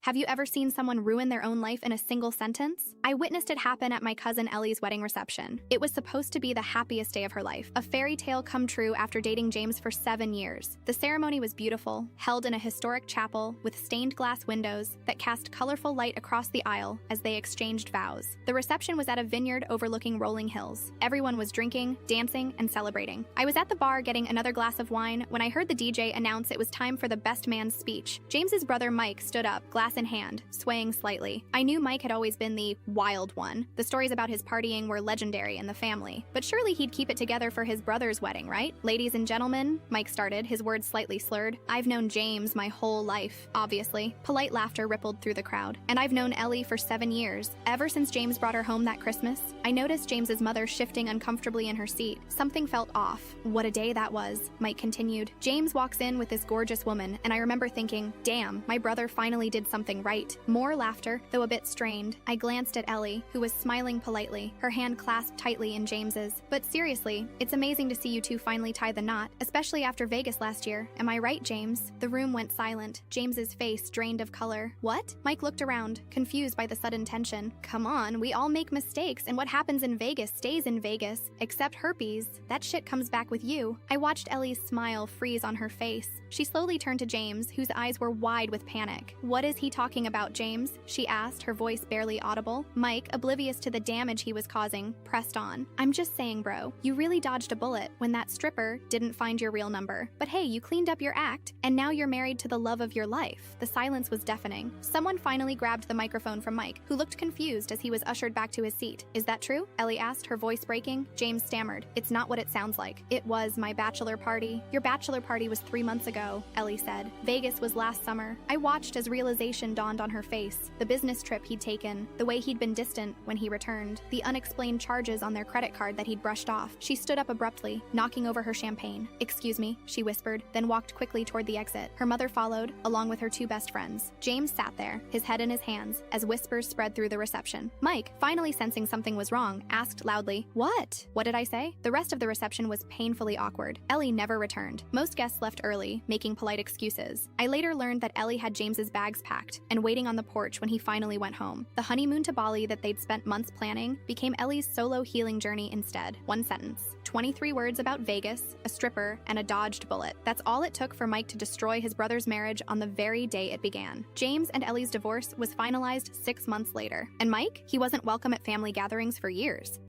Have you ever seen someone ruin their own life in a single sentence? I witnessed it happen at my cousin Ellie's wedding reception. It was supposed to be the happiest day of her life, a fairy tale come true after dating James for 7 years. The ceremony was beautiful, held in a historic chapel with stained glass windows that cast colorful light across the aisle as they exchanged vows. The reception was at a vineyard overlooking rolling hills. Everyone was drinking, dancing, and celebrating. I was at the bar getting another glass of wine when I heard the DJ announce it was time for the best man's speech. James's brother Mike stood up, glass in hand, swaying slightly. I knew Mike had always been the wild one. The stories about his partying were legendary in the family. But surely he'd keep it together for his brother's wedding, right? Ladies and gentlemen, Mike started, his words slightly slurred. I've known James my whole life, obviously. Polite laughter rippled through the crowd. And I've known Ellie for 7 years. Ever since James brought her home that Christmas, I noticed James's mother shifting uncomfortably in her seat. Something felt off. What a day that was, Mike continued. James walks in with this gorgeous woman, and I remember thinking, damn, my brother finally did something right. More laughter, though a bit strained. I glanced at Ellie, who was smiling politely, her hand clasped tightly in James's. But seriously, it's amazing to see you two finally tie the knot, especially after Vegas last year. Am I right, James? The room went silent. James's face drained of color. What? Mike looked around, confused by the sudden tension. Come on, we all make mistakes, and what happens in Vegas stays in Vegas, except herpes. That shit comes back with you. I watched Ellie's smile freeze on her face. She slowly turned to James, whose eyes were wide with panic. What is he talking about, James? She asked, her voice barely audible. Mike, oblivious to the damage he was causing, pressed on. I'm just saying, bro, you really dodged a bullet when that stripper didn't find your real number. But hey, you cleaned up your act, and now you're married to the love of your life. The silence was deafening. Someone finally grabbed the microphone from Mike, who looked confused as he was ushered back to his seat. Is that true? Ellie asked, her voice breaking. James stammered. It's not what it sounds like. It was my bachelor party. Your bachelor party was 3 months ago, Ellie said. Vegas was last summer. I watched as realization dawned on her face. The business trip he'd taken, the way he'd been distant when he returned, the unexplained charges on their credit card that he'd brushed off. She stood up abruptly, knocking over her champagne. Excuse me, she whispered, then walked quickly toward the exit. Her mother followed, along with her 2 best friends. James sat there, his head in his hands, as whispers spread through the reception. Mike, finally sensing something was wrong, asked loudly, What? What did I say? The rest of the reception was painfully awkward. Ellie never returned. Most guests left early, making polite excuses. I later learned that Ellie had James's bags packed and waiting on the porch when he finally went home. The honeymoon to Bali that they'd spent months planning became Ellie's solo healing journey instead. 1 sentence. 23 words about Vegas, a stripper, and a dodged bullet. That's all it took for Mike to destroy his brother's marriage on the very day it began. James and Ellie's divorce was finalized 6 months later. And Mike? He wasn't welcome at family gatherings for years.